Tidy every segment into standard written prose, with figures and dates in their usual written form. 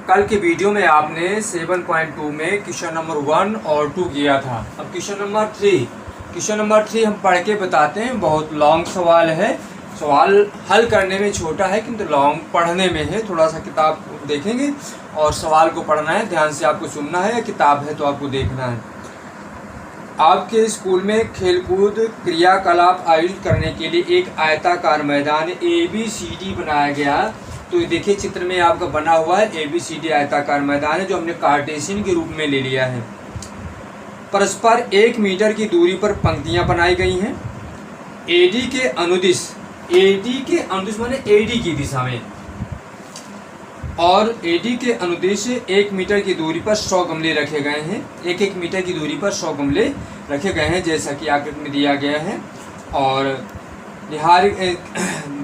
कल के वीडियो में आपने 7.2 में क्वेश्चन नंबर 1 और 2 किया था। अब क्वेश्चन नंबर 3 हम पढ़ के बताते हैं। बहुत लॉन्ग सवाल है, सवाल हल करने में छोटा है किंतु लॉन्ग पढ़ने में है। थोड़ा सा किताब देखेंगे और सवाल को पढ़ना है, ध्यान से आपको सुनना है, या किताब है तो आपको देखना है। आपके स्कूल में खेलकूद क्रियाकलाप आयोजित करने के लिए एक आयताकार मैदान ABCD बनाया गया। तो ये देखिए चित्र में आपका बना हुआ है ABCD आयताकार मैदान है, जो हमने कार्टेशियन के रूप में ले लिया है। परस्पर 1 मीटर की दूरी पर पंक्तियां बनाई गई हैं। AD के अनुदिश माने AD की दिशा में, और AD के अनुदेश 1 मीटर की दूरी पर 100 गमले रखे गए हैं। 1 मीटर की दूरी पर 100 गमले रखे गए हैं, जैसा कि आकृति में दिया गया है। और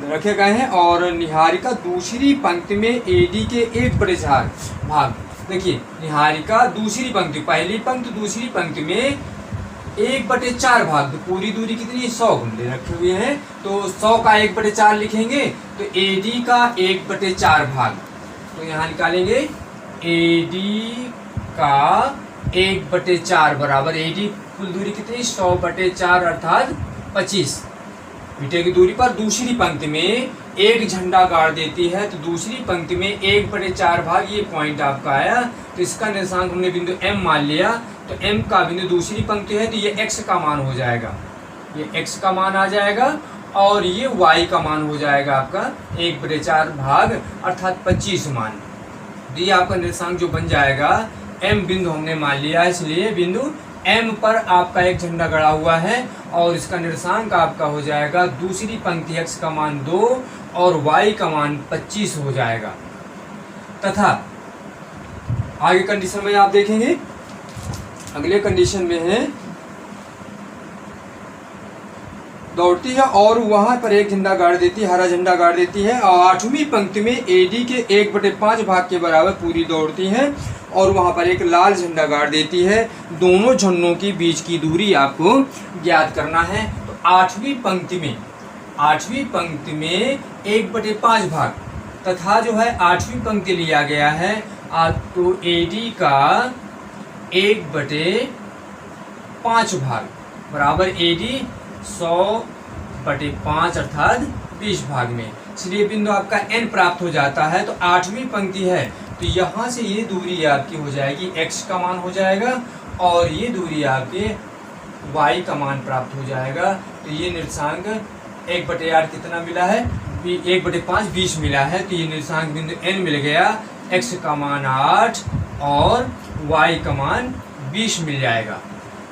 रखे गए हैं, और निहारिका दूसरी पंक्ति में AD के 1/4 भाग। देखिए निहारिका दूसरी पंक्ति, पहली पंक्ति दूसरी पंक्ति में 1/4 भाग। तो पूरी दूरी कितनी है? 100 गमले रखे हुए हैं, तो 100 का 1/4 लिखेंगे तो AD का 1/4 भाग। तो यहाँ निकालेंगे AD का 1/4 बराबर AD कुल दूरी कितनी? 100/4 अर्थात 25 मीटर की दूरी पर दूसरी पंक्ति में एक झंडा गाड़ देती है। तो दूसरी पंक्ति में 1/4 भाग, ये पॉइंट आपका आया। तो इसका निर्देशांक हमने बिंदु M मान लिया। तो M का बिंदु दूसरी पंक्ति है, तो ये X का मान हो जाएगा, ये X का मान आ जाएगा, और ये Y का मान हो जाएगा आपका 1/4 भाग अर्थात 25 मान। तो ये आपका निर्देशांक जो बन जाएगा, M बिंदु हमने मान लिया, इसलिए बिंदु M पर आपका एक झंडा गड़ा हुआ है, और इसका निर्देशांक आपका हो जाएगा दूसरी पंक्ति X का मान 2 और Y का मान 25 हो जाएगा। तथा आगे कंडीशन में आप देखेंगे, अगले कंडीशन में है दौड़ती है और वहां पर एक झंडा गाड़ देती है, हरा झंडा गाड़ देती है, और 8वीं पंक्ति में AD के 1/5 भाग के बराबर पूरी दौड़ती है, और वहां पर एक लाल झंडा गाड़ देती है। दोनों झंडों के बीच की दूरी आपको ज्ञात करना है। तो 8वीं पंक्ति में 1/5 भाग तथा जो है 8वीं पंक्ति लिया गया है, तो AD का 1/5 भाग बराबर AD 100/5 अर्थात 20 भाग में, इसलिए बिंदु आपका N प्राप्त हो जाता है। तो 8वीं पंक्ति है, तो यहाँ से ये दूरी आपकी हो जाएगी, X का मान हो जाएगा, और ये दूरी आपके Y का मान प्राप्त हो जाएगा। तो ये निर्देशांक 1/8 कितना मिला है? 1/5 20 मिला है। तो ये निर्देशांक बिंदु N मिल गया, X का मान 8 और Y का मान 20 मिल जाएगा।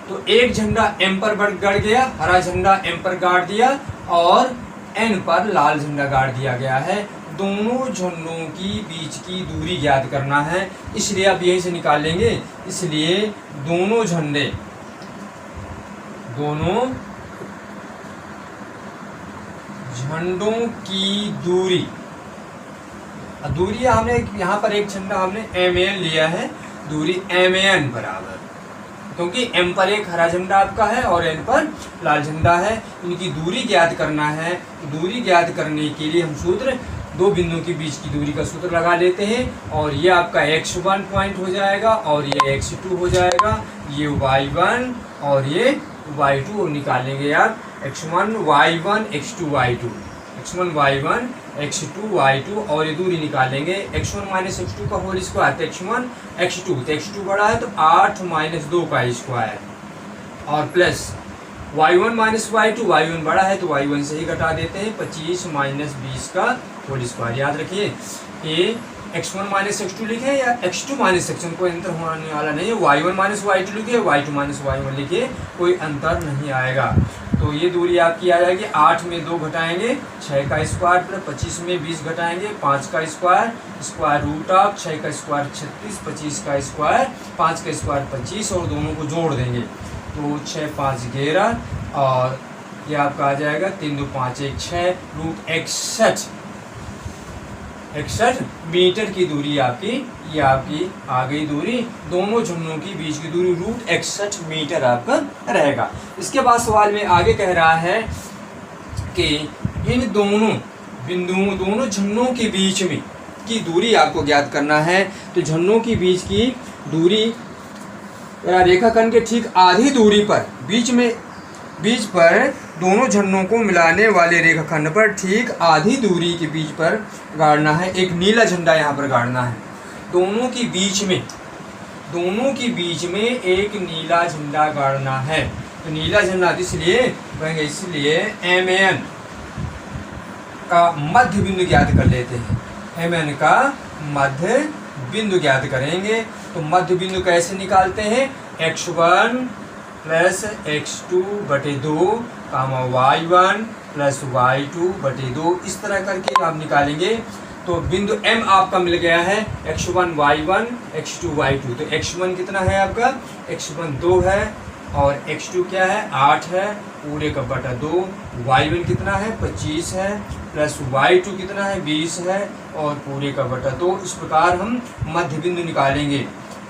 तो एक झंडा M पर गड़ गया, हरा झंडा M पर गाड़ दिया, और N पर लाल झंडा गाड़ दिया गया है। दोनों झंडों की बीच की दूरी ज्ञात करना है, इसलिए आप यहीं से निकाल लेंगे। इसलिए दोनों झंडों की दूरी हमने यहाँ पर एक झंडा हमने MAN लिया है, दूरी MAN बराबर, क्योंकि M पर एक हरा झंडा आपका है और N पर लाल झंडा है, इनकी दूरी ज्ञात करना है। दूरी ज्ञात करने के लिए हम सूत्र, दो बिंदुओं के बीच की दूरी का सूत्र लगा लेते हैं, और ये आपका X1 पॉइंट हो जाएगा, और ये X2 हो जाएगा, ये Y1 और ये Y2 निकालेंगे आप। X1 Y1 X2 Y2, X1 Y1 X2 Y2, और ये दूरी निकालेंगे X1 माइनस X2 का होल स्क्वायर, तो X1 X2, तो X2 बड़ा है तो 8 - 2 का स्क्वायर, और plus Y1 minus Y2, Y1 बड़ा है तो Y1 से ही घटा देते हैं, 25 - 20 का होल स्क्वायर। याद रखिए कि X1 माइनस X2 लिखे या X2 माइनस X1, कोई अंतर होने वाला नहीं है। Y1 माइनस Y2 लिखे, Y2 माइनस Y1 लिखे, कोई अंतर नहीं आएगा। तो ये दूरी आपकी आ जाएगी, 8 में 2 घटाएंगे 6 का स्क्वायर, प्लस 25 में 20 घटाएंगे 5 का स्क्वायर, स्क्वायर रूट ऑफ 6 का स्क्वायर 36, 25 का स्क्वायर 5 का स्क्वायर 25, और दोनों को जोड़ देंगे तो 6 - 5 = 11, और ये आपका आ जाएगा 3 - 2 = 5 = 6, रूट 61 मीटर की दूरी आपकी, ये आपकी आ गई दूरी। दोनों झंडों की बीच की दूरी रूट 61 मीटर आपका रहेगा। इसके बाद सवाल में आगे कह रहा है कि इन दोनों बिंदुओं, दोनों झंडों के बीच में की दूरी आपको ज्ञात करना है। तो झन्नों के बीच की दूरी रेखाखंड के ठीक आधी दूरी पर बीच पर दोनों झन्नों को मिलाने वाले रेखाखंड पर ठीक आधी दूरी के बीच पर गाड़ना है। एक नीला झंडा यहाँ पर गाड़ना है। दोनों के बीच में एक नीला झंडा गाड़ना है। तो नीला झंडा इसलिए MN का मध्य बिंदु ज्ञात कर लेते हैं। MN का मध्य बिंदु ज्ञात करेंगे। तो मध्य बिंदु कैसे निकालते हैं? x1 प्लस x2 बटे 2 कामा y1 प्लस y2 बटे 2, इस तरह करके आप निकालेंगे। तो बिंदु M आपका मिल गया है x1 y1 x2 y2। तो x1 कितना है आपका? x1 2 है और x2 क्या है? 8 है पूरे का बटा 2। y1 कितना है? 25 है प्लस y2 कितना है? 20 है और पूरे का बटा 2। इस प्रकार हम मध्य बिंदु निकालेंगे।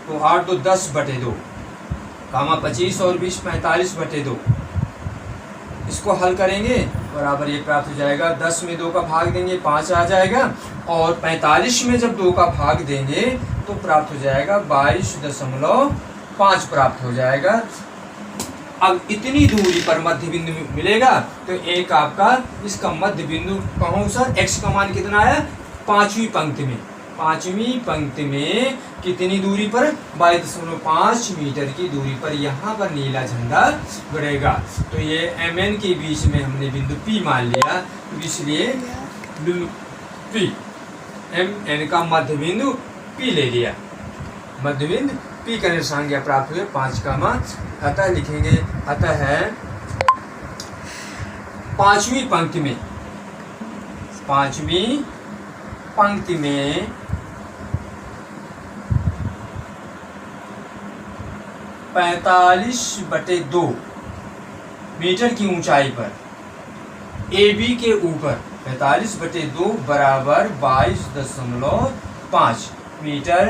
तो 8 2 10 बटे 2 कामा 25 और 20 45 बटे 2। इसको हल करेंगे बराबर ये प्राप्त हो जाएगा। 10 में 2 का भाग देंगे 5 आ जाएगा और 45 में जब 2 का भाग देंगे तो प्राप्त हो जाएगा 22.5 प्राप्त हो जाएगा। अब इतनी दूरी पर मध्य बिंदु मिलेगा। तो एक आपका इसका मध्य बिंदु कहूँ सर, x का मान कितना आया? 5वीं पंक्ति में कितनी दूरी पर? 22.5 मीटर की दूरी पर यहाँ पर नीला झंडा गड़ेगा। तो ये MN के बीच में हमने बिंदु P मान लिया, इसलिए बिंदु P MN का मध्य बिंदु P ले लिया। मध्य बिंदु P का निर्देशांक प्राप्त हुए 5 का मान। अतः लिखेंगे, अतः है 5वीं पंक्ति में 45/2 मीटर की ऊंचाई पर AB के ऊपर 45/2 बराबर 22.5 मीटर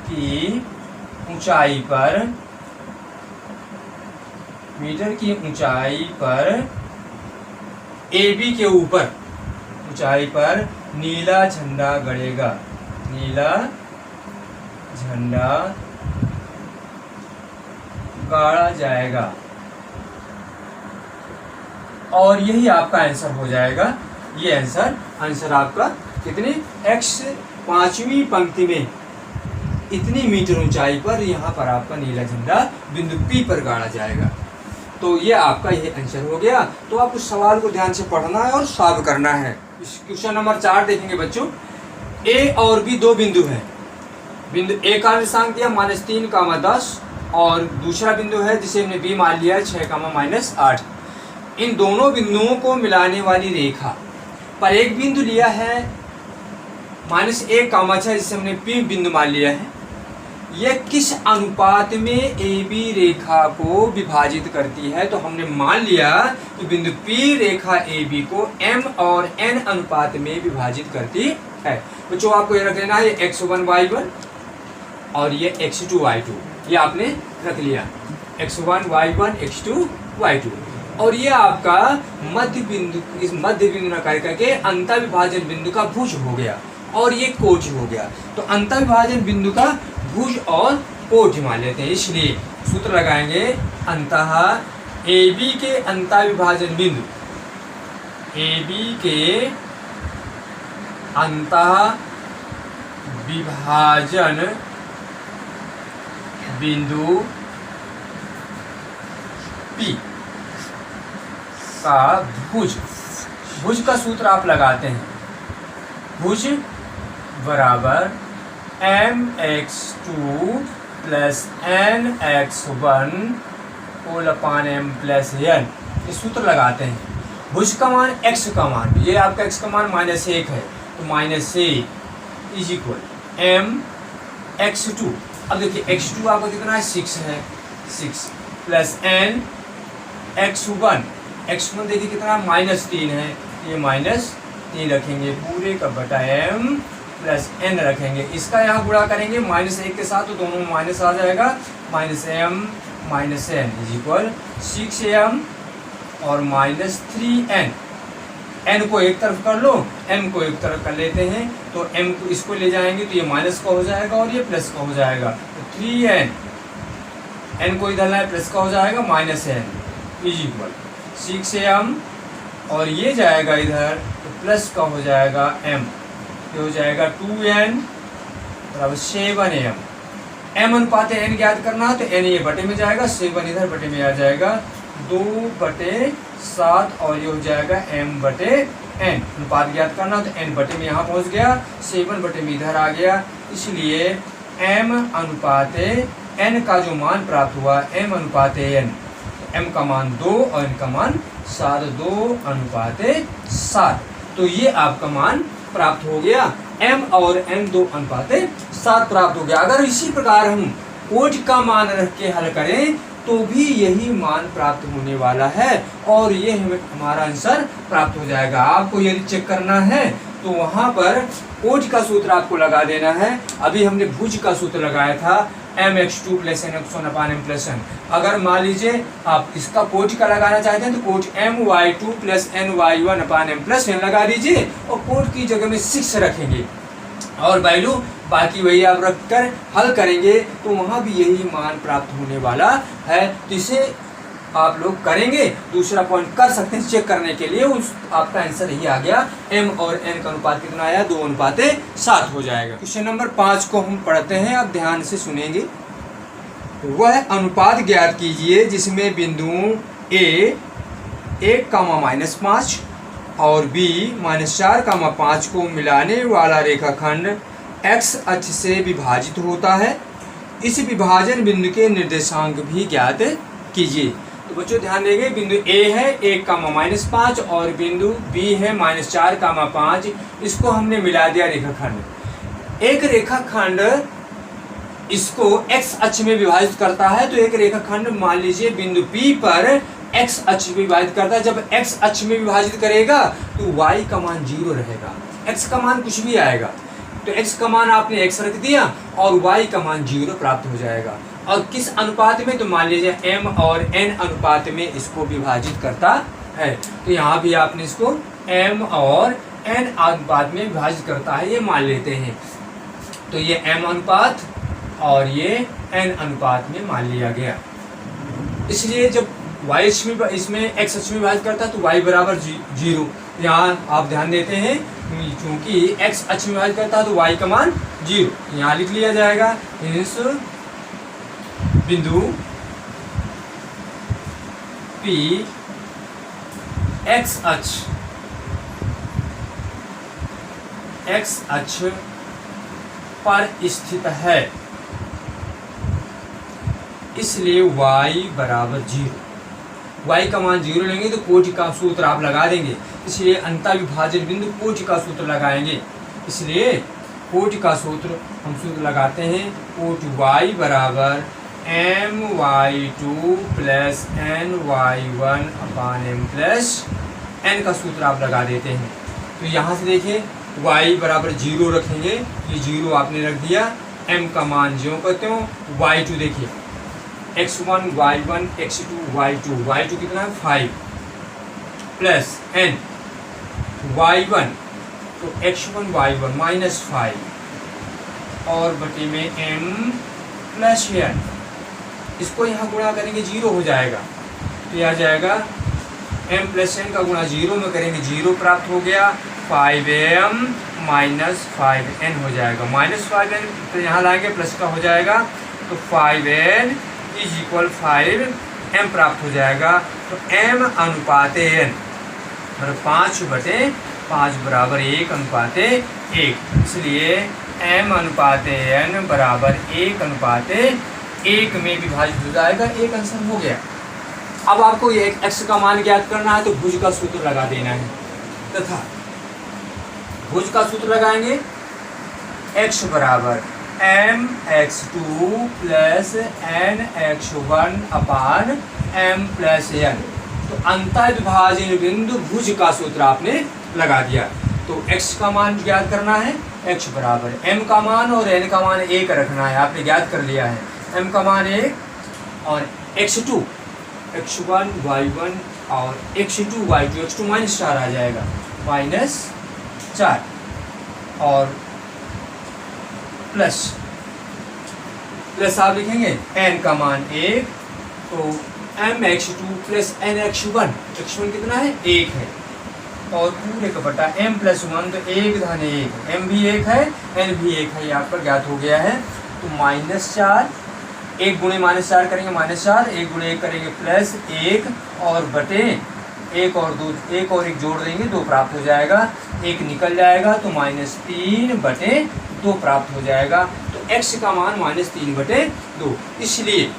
की ऊंचाई पर AB के ऊपर ऊंचाई पर नीला झंडा गड़ेगा। नीला झंडा गाड़ा जाएगा और यही आपका आंसर हो जाएगा। ये आंसर आपका कितने? x 5वीं पंक्ति में इतनी मीटर ऊंचाई पर यहाँ पर आपका नीला झंडा बिंदु P पर गाड़ा जाएगा। तो ये आपका ये आंसर हो गया। तो आप उस सवाल को ध्यान से पढ़ना है और सॉल्व करना है। क्वेश्चन नंबर 4 देखेंगे बच्चों। A और B दो बिंदु हैं। बिंदु A का निर्देशांक दिया -3, 10 और दूसरा बिंदु है जिसे हमने B मान लिया है 6, -8। इन दोनों बिंदुओं को मिलाने वाली रेखा पर एक बिंदु लिया है -1, 6 जिसे हमने P बिंदु मान लिया है। यह किस अनुपात में AB रेखा को विभाजित करती है? तो हमने मान लिया कि बिंदु P रेखा AB को M और N अनुपात में विभाजित करती है। बच्चों आपको ये रख लेना है, ये x1 y1 और ये x2 y2, ये आपने रख लिया x1 y1 x2 y2। और ये आपका मध्य बिंदु, इस मध्य बिंदु न करके अंतर विभाजन बिंदु का भुज हो गया और ये कोटि हो गया। तो अंतर विभाजन बिंदु का भुज और कोटि मान लेते हैं। इसलिए सूत्र लगाएंगे, अंतः AB के अंतर विभाजन बिंदु, AB के अंतः विभाजन बिंदु P का भुज का सूत्र आप लगाते हैं। भुज बराबर mx2 plus nx1 whole upon m plus n, ये सूत्र लगाते हैं। भुज का मान x का मान, ये आपका x का मान -1 है, तो -1 इज इक्वल m x2। अब देखिए x2 आपका कितना है? 6 है, 6 प्लस n x1 देखिए कितना -3 है, ये -3 रखेंगे पूरे का बटा m प्लस n रखेंगे। इसका यहाँ गुणा करेंगे -1 के साथ, तो दोनों में माइनस आ जाएगा। -m -n is equal 6m और -3n n को एक तरफ कर लो, m को एक तरफ कर लेते हैं, तो m को इसको ले जाएंगे तो ये माइनस का हो जाएगा और ये प्लस का हो जाएगा। तो 3n, n को इधर लाए प्लस का हो जाएगा minus n is equal 6m, और ये जाएगा इधर तो प्लस का हो जाएगा m, ये हो जाएगा 2n बराबर 7m। m अनुपात n ज्ञात करना है तो n ये बटे में जाएगा, 7 इधर बटे में आ जाएगा, 2/7 और ये हो जाएगा m बटे n। अनुपात ज्ञात करना तो n बटे में यहाँ पहुँच गया, 7 बटे में इधर आ गया, इसलिए m अनुपात n का जो मान प्राप्त हुआ m अनुपात n, m का मान 2 और n का मान 7, 2:7, तो ये आपका मान प्राप्त हो गया, m और n 2:7 प्राप्त हो गया। अगर इसी प्रकार हम कोटि का मान रख के हल करें तो भी यही मान प्राप्त होने वाला है और ये हमारा आंसर प्राप्त हो जाएगा। आपको यदि चेक करना है तो वहाँ पर कोटि का सूत्र आपको लगा देना है। अभी हमने भुज का सूत्र लगाया था mx2 + nx1/m+n। अगर मान लीजिए आप इसका कोटि का लगाना चाहते हैं तो कोटि my2 + ny1/m+n लगा दीजिए और कोटि की जगह में 6 रखेंगे और वैल्यू बाकी वही आप रखकर हल करेंगे तो वहाँ भी यही मान प्राप्त होने वाला है। तो इसे आप लोग करेंगे, दूसरा पॉइंट कर सकते हैं चेक करने के लिए, उस आपका आंसर यही आ गया, m और n का अनुपात कितना आया, 2:7 हो जाएगा। क्वेश्चन नंबर 5 को हम पढ़ते हैं, आप ध्यान से सुनेंगे। वह अनुपात ज्ञात कीजिए जिसमें बिंदुओं a 1, -5 और b -4, को मिलाने वाला रेखाखंड x अक्ष से विभाजित होता है। इस विभाजन बिंदु के निर्देशांक भी ज्ञात कीजिए। तो बच्चों ध्यान देंगे, बिंदु A है 1, -5 और बिंदु B है -4, 5, इसको हमने मिला दिया रेखाखंड। एक रेखाखंड इसको x अक्ष में विभाजित करता है, तो एक रेखाखंड मान लीजिए बिंदु P पर x अक्ष में विभाजित करता है। जब x अक्ष में विभाजित करेगा तो y का मान 0 रहेगा, x का मान कुछ भी आएगा, तो x का मान आपने x रख दिया और y का मान 0 प्राप्त हो जाएगा। और किस अनुपात में, तो मान लीजिए m और n अनुपात में इसको विभाजित करता है, तो यहाँ भी आपने इसको m और n अनुपात में विभाजित करता है ये मान लेते हैं। तो ये m अनुपात और ये n अनुपात में मान लिया गया। इसलिए जब y इसमें x अक्ष में विभाजित करता है तो y बराबर 0। यहाँ आप ध्यान देते हैं क्योंकि x अक्ष में विभाजित करता है तो y का मान 0 यहाँ लिख लिया जाएगा। इस बिंदु P x अक्ष पर स्थित है, इसलिए y बराबर 0। y का मान 0 लेंगे तो कोटि का सूत्र आप लगा देंगे, इसलिए अंतःविभाजन बिंदु कोटि का सूत्र लगाएंगे। इसलिए कोटि का सूत्र हम सूत्र लगाते हैं, कोटि y बराबर my2 + ny1/m+n का सूत्र आप लगा देते हैं। तो यहाँ से देखिए y बराबर 0 रखेंगे, ये 0 आपने रख दिया, m का मान ज्यों कहते हो, y2 देखिए x1 y1 x2 y2 कितना है 5 प्लस n y1 तो x1 y1 -5 और बटे में m प्लस n, इसको यहाँ गुणा करेंगे 0 हो जाएगा, तो यह आ जाएगा m प्लस n का गुणा 0 में करेंगे 0 प्राप्त हो गया, 5m - 5n हो जाएगा, -5n तो यहाँ लाएंगे प्लस का हो जाएगा, तो 5n = 5m प्राप्त हो जाएगा। तो m अनुपात n मतलब 5/5 बराबर 1:1, इसलिए m अनुपात n बराबर 1:1 में विभाजित हो जाएगा। एक आंसर हो गया। अब आपको ये x का मान ज्ञात करना है तो भुज का सूत्र लगा देना है, तथा भुज का सूत्र लगाएंगे x बराबर mx2 + nx1/m+n। तो अंतःविभाजन बिंदु भुज का सूत्र आपने लगा दिया। तो x का मान ज्ञात करना है, x बराबर m का मान और n का मान 1 रखना है, आपने ज्ञात कर लिया है, m का मान 1 और x1 y1 और x2 y2 x2 -4 आ जाएगा, -4 और प्लस आप लिखेंगे n का मान 1, तो mx2 प्लस nx1, x1 कितना है 1 है, और पूरे का बटा m + 1, तो 1 धन 1, m भी 1 है n भी 1 है, ये आपका ज्ञात हो गया है। तो -4, 1 गुणे -4 करेंगे -4, 1 गुणे 1 करेंगे +1 और बटे 1 और 2, 1 और 1 जोड़ देंगे 2 प्राप्त हो जाएगा, 1 निकल जाएगा तो -3/2 प्राप्त हो जाएगा। तो x का मान -3/2,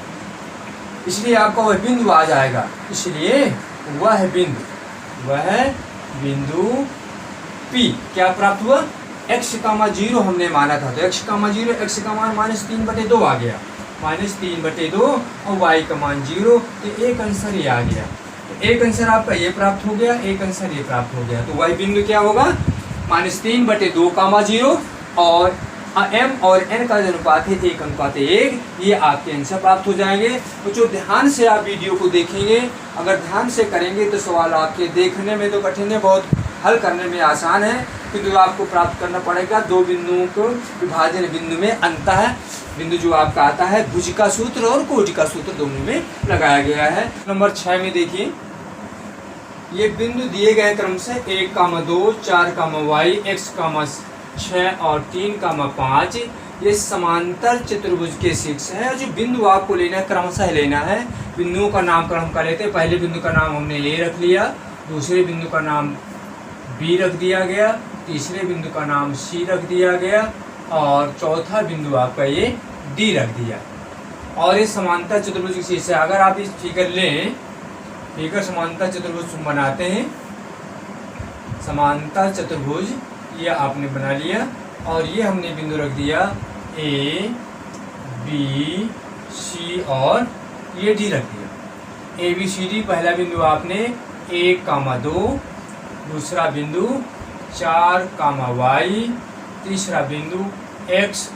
इसलिए आपका वह बिंदु आ जाएगा, इसलिए वह बिंदु P क्या प्राप्त हुआ, x का मान 0 हमने माना था, तो x का मान 0, x का मान -3/2 आ गया, -3/2 और y का मान 0, तो एक आंसर ये आ गया। तो एक आंसर आपका ये प्राप्त हो गया, एक आंसर ये प्राप्त हो गया। तो वही बिंदु क्या होगा, -3/2 0 और m और n का जो अनुपात है 1:1, ये आपके आंसर प्राप्त हो जाएंगे। तो जो ध्यान से आप वीडियो को देखेंगे, अगर ध्यान से करेंगे तो सवाल आपके देखने में तो कठिन है, बहुत हल करने में आसान है, क्योंकि तो आपको प्राप्त करना पड़ेगा 2 बिंदुओं को विभाजन बिंदु में अंतः बिंदु जो आपका आता है भुज का सूत्र और कोटि का सूत्र दोनों में लगाया गया है। नंबर 6 में देखिए, ये बिंदु दिए गए क्रम से 1,2, 4,y, x, 6 और 3,5 ये समांतर चतुर्भुज के शीर्ष है। और जो बिंदु आपको लेना है क्रमशः लेना है, बिंदुओं का नामकरण कर लेते हैं। पहले बिंदु का नाम हमने A रख लिया, दूसरे बिंदु का नाम B रख दिया गया, तीसरे बिंदु का नाम C रख दिया गया और चौथा बिंदु आपका ये D रख दिया। और ये समांतर चतुर्भुज के शीर्ष है। अगर आप इस फिगर लें, फिगर समांतर चतुर्भुज बनाते हैं, समांतर चतुर्भुज ये आपने बना लिया और ये हमने बिंदु रख दिया A, B, C और ये D रख दिया। A, B, C, D पहला बिंदु आपने 1,2, दूसरा बिंदु 4,y, तीसरा बिंदु x,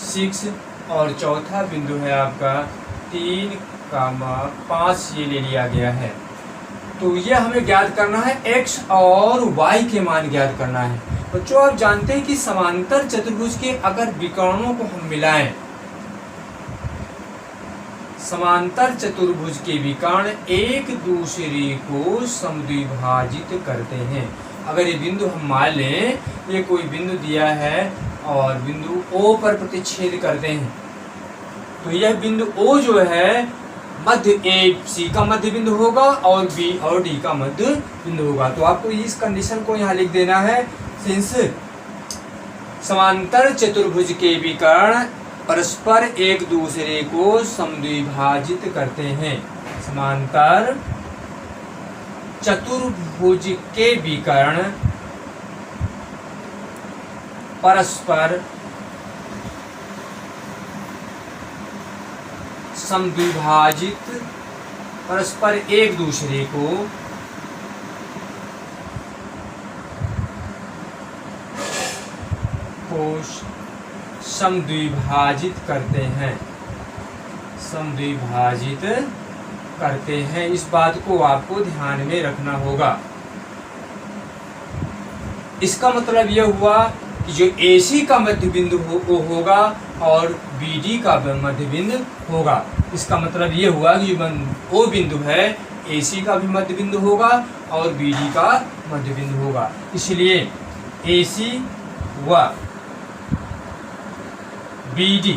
6 और चौथा बिंदु है आपका 3,5 ये ले लिया गया है। तो यह हमें ज्ञात करना है, x और y के मान ज्ञात करना है। बच्चों आप जानते हैं कि समांतर चतुर्भुज के अगर विकर्णों को हम मिलाएं, समांतर चतुर्भुज के विकर्ण एक दूसरे को समद्विभाजित करते हैं। अगर ये बिंदु हम मान लें, ये कोई बिंदु दिया है और बिंदु O पर प्रतिच्छेद करते हैं, तो यह बिंदु O जो है मध्य A, C का मध्य बिंदु होगा और B और D का मध्य बिंदु होगा। तो आपको इस कंडीशन को यहाँ लिख देना है, सिंस समांतर चतुर्भुज के विकर्ण परस्पर एक दूसरे को समद्विभाजित करते हैं। समांतर चतुर्भुज के विकर्ण परस्पर समद्विभाजित, परस्पर एक दूसरे को समद्विभाजित करते हैं, समद्विभाजित करते हैं। इस बात को आपको ध्यान में रखना होगा। इसका मतलब यह हुआ कि जो AC का मध्य बिंदु होगा और BD का मध्य बिंदु होगा। इसका मतलब ये हुआ कि जो O बिंदु है AC का भी मध्य बिंदु होगा और BD का मध्य बिंदु होगा। इसलिए AC व BD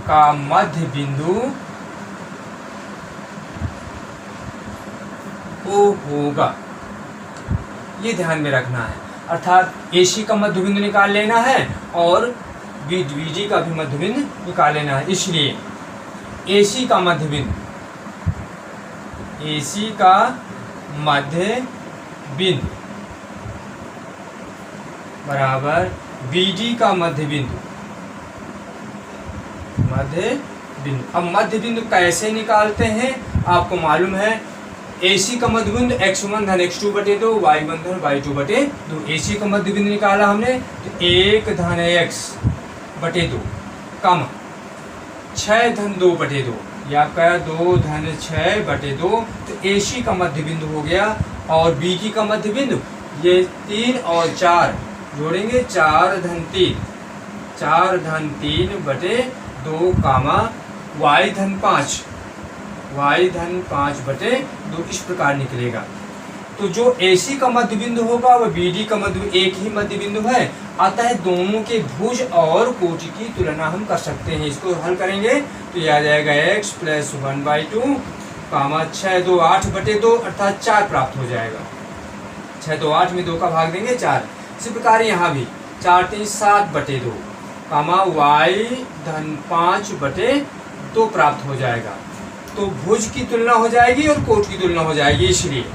का मध्य बिंदु O होगा, ये ध्यान में रखना है। अर्थात AC का मध्य बिंदु निकाल लेना है और BD का भी मध्य बिंदु निकाल लेना है। इसलिए AC का मध्य बिंदु, AC का मध्य बिंदु बराबर BD का मध्य बिंदु, अब मध्य बिंदु कैसे निकालते हैं आपको मालूम है। AC का मध्य बिंदु x1 धन x2/2, y1 धन y2/2। AC का मध्य बिंदु निकाला हमने तो 1 धन x/2 कम 6 धन 2/2 या आपका 2 धन 6/2। तो AC का मध्य बिंदु हो गया और बी की का मध्य बिंदु ये 3 और 4 जोड़ेंगे 4 धन 3 बटे 2 कामा y धन 5 बटे 2 इस प्रकार निकलेगा। तो जो AC का मध्य बिंदु होगा वह BD का मध्य एक ही मध्य बिंदु है, अतः दोनों के भुज और कोटि की तुलना हम कर सकते हैं। इसको हल करेंगे तो यह आ जाएगा x प्लस 1/2 कामा 6 2 8 बटे 2 अर्थात 4 प्राप्त हो जाएगा। 6 2 8 में 2 का भाग देंगे 4। इसी प्रकार यहाँ भी 4 3 7 बटे 2 कामा y धन 5 बटे 2 प्राप्त हो जाएगा। तो भुज की तुलना हो जाएगी और कोट की तुलना हो जाएगी, इसलिए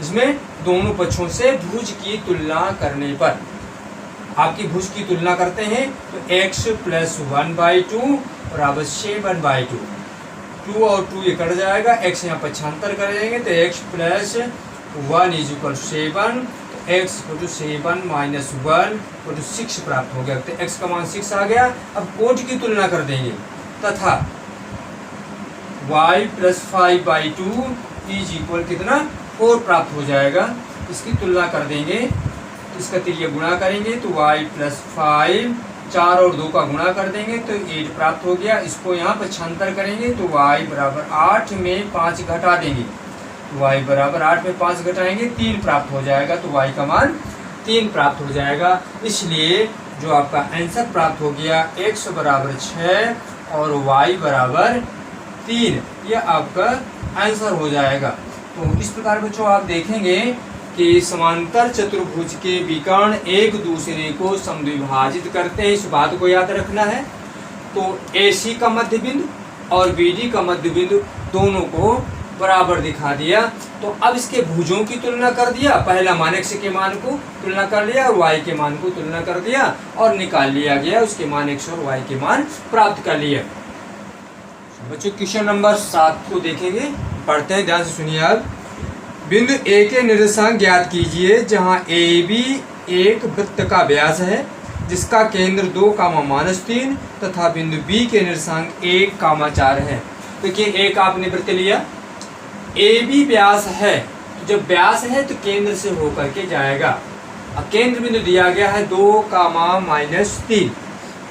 इसमें दोनों पक्षों से भुज की तुलना करने पर आपकी भुज की तुलना करते हैं तो x प्लस 1/2 बराबर 7/2 2 और 2 ये कट जाएगा, x यहाँ पक्षांतर करेंगे तो x प्लस 1 इज इक्वल 7 तो x को 7 माइनस 1 को 6 प्राप्त हो गया। तो x का मान 6 आ गया। अब कोट की तुलना कर देंगे तथा y प्लस 5/2 इज इक्वल कितना 4 प्राप्त हो जाएगा। इसकी तुलना कर देंगे, इसका तिर्यक गुणा करेंगे तो y प्लस 5 4 और 2 का गुणा कर देंगे तो 8 प्राप्त हो गया। इसको यहाँ पक्षांतर करेंगे तो y बराबर 8 में 5 घटा देंगे तो y बराबर 8 में 5 घटाएंगे 3 प्राप्त हो जाएगा। तो y का मान 3 प्राप्त हो जाएगा। इसलिए जो आपका आंसर प्राप्त हो गया x बराबर 6 और y बराबर 3 यह आपका आंसर हो जाएगा। तो इस प्रकार बच्चों आप देखेंगे कि समांतर चतुर्भुज के विकर्ण एक दूसरे को समद्विभाजित करते हैं, इस बात को याद रखना है। तो AC का मध्य बिंदु और BD का मध्य बिंदु दोनों को बराबर दिखा दिया। तो अब इसके भुजों की तुलना कर दिया, पहला मान x के मान को तुलना कर लिया और y के मान को तुलना कर दिया और निकाल लिया गया, उसके मान x और y के मान प्राप्त कर लिए। बच्चों क्वेश्चन नंबर 7 को देखेंगे, पढ़ते हैं, ध्यान से सुनिए। अब बिंदु A के निर्देशांक ज्ञात कीजिए जहां AB एक वृत्त का व्यास है जिसका केंद्र 2, -3 तथा बिंदु B के निर्देशांक 1, 4 है। देखिए एक आपने वृत्त लिया, AB व्यास है, तो जब व्यास है तो केंद्र से होकर के जाएगा। अब केंद्र बिंदु दिया गया है 2, -3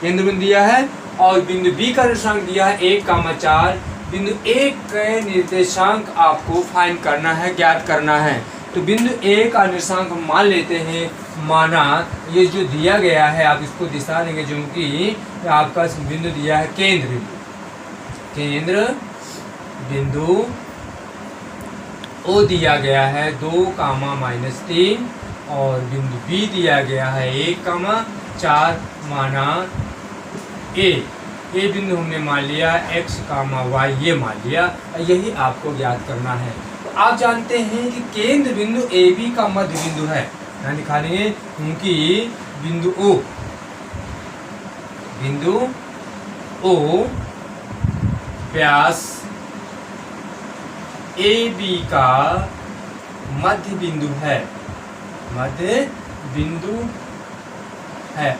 केंद्र बिंदु दिया है और बिंदु B का निर्देशांक दिया है 1, 4। बिंदु A के निर्देशांक आपको फाइंड करना है, ज्ञात करना है। तो बिंदु A का निर्देशांक हम मान लेते हैं, माना ये जो दिया गया है आप इसको दिशा देंगे, जो कि आपका बिंदु दिया है केंद्र बिंदु O दिया गया है 2, -3 और बिंदु B दिया गया है 1, 4 माना A बिंदु हमने मान लिया, x, y ये मान लिया, यही आपको ज्ञात करना है। तो आप जानते हैं कि केंद्र बिंदु AB का मध्य बिंदु है, यहाँ दिखा देंगे क्योंकि बिंदु O व्यास AB का मध्य बिंदु है,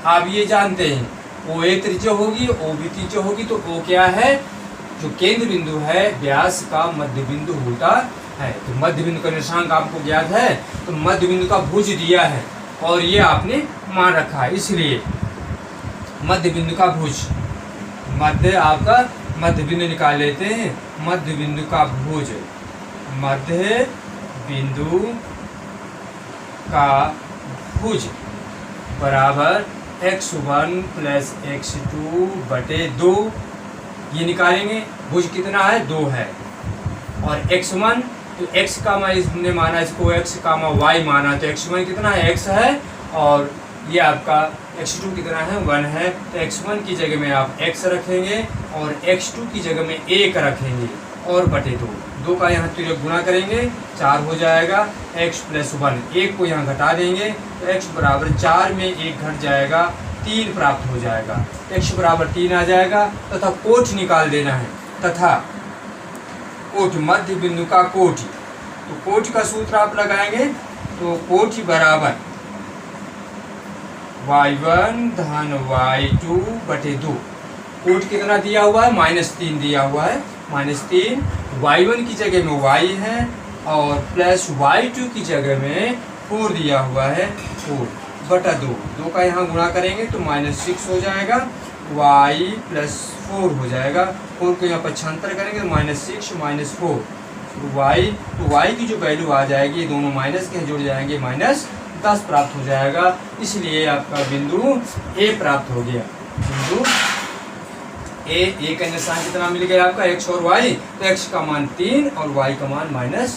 आप ये जानते हैं। OA त्रिज्या होगी, OB त्रिज्या होगी, तो O क्या है, जो केंद्र बिंदु है व्यास का मध्य बिंदु होता है। तो मध्य बिंदु का निर्देशांक आपको ज्ञात है, तो मध्य बिंदु का भुज दिया है और ये आपने मान रखा है, इसलिए मध्य बिंदु का भुज, आपका मध्य बिंदु निकाल लेते हैं। मध्य बिंदु का भुज, मध्य बिंदु का भुज बराबर x1 प्लस x2 बटे 2, ये निकालेंगे। भुज कितना है, 2 है और x1 तो x का मान हमने माना, इसको x, y माना, तो x1 कितना है, x है और ये आपका x2 कितना है, 1 है। तो x1 की जगह में आप x रखेंगे और x2 की जगह में 1 रखेंगे और बटे 2 का यहाँ तो गुणा करेंगे 4 हो जाएगा। x प्लस 1 1 को यहाँ घटा देंगे तो x बराबर 4 में 1 घट जाएगा, 3 प्राप्त हो जाएगा। x बराबर 3 आ जाएगा तथा कोट निकाल देना है, तथा कोट मध्य बिंदु का कोटि, तो कोटि का सूत्र आप लगाएंगे तो कोटि बराबर y1 धन y2 बटे 2। कोट कितना दिया हुआ है, -3 दिया हुआ है, -3। y1 की जगह में y है और प्लस y2 की जगह में 4 दिया हुआ है, 4/2, 2 का यहाँ गुणा करेंगे तो -6 हो जाएगा, y + 4 हो जाएगा, 4 को यहाँ पक्षांतर करेंगे तो -6 - 4 तो y की जो वैल्यू आ जाएगी, ये दोनों माइनस के जुड़ जाएंगे, -10 प्राप्त हो जाएगा। इसलिए आपका बिंदु ए प्राप्त हो गया। बिंदु ए का निशान कितना मिल गया आपका, x और y, तो x का मान 3 और y का मान -10,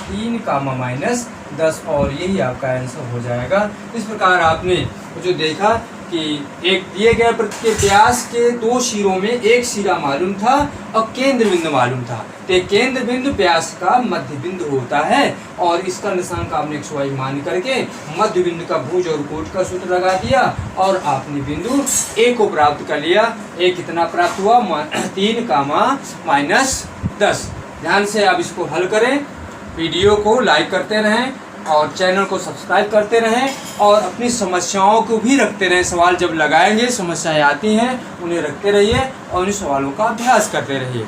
3 -10, और यही आपका आंसर हो जाएगा। इस प्रकार आपने जो देखा कि एक दिए गए वृत्त के व्यास के 2 सिरों में एक सिरा मालूम था और केंद्र बिंदु मालूम था, तो केंद्र बिंदु व्यास का मध्य बिंदु होता है, और इसका निशान का आपने XY मान करके मध्य बिंदु का भुज और कोट का सूत्र लगा दिया और आपने बिंदु ए को प्राप्त कर लिया। ए कितना प्राप्त हुआ, 3 -10। ध्यान से आप इसको हल करें, वीडियो को लाइक करते रहें और चैनल को सब्सक्राइब करते रहें, और अपनी समस्याओं को भी रखते रहें। सवाल जब लगाएंगे, समस्याएं आती हैं, उन्हें रखते रहिए और उन सवालों का अभ्यास करते रहिए।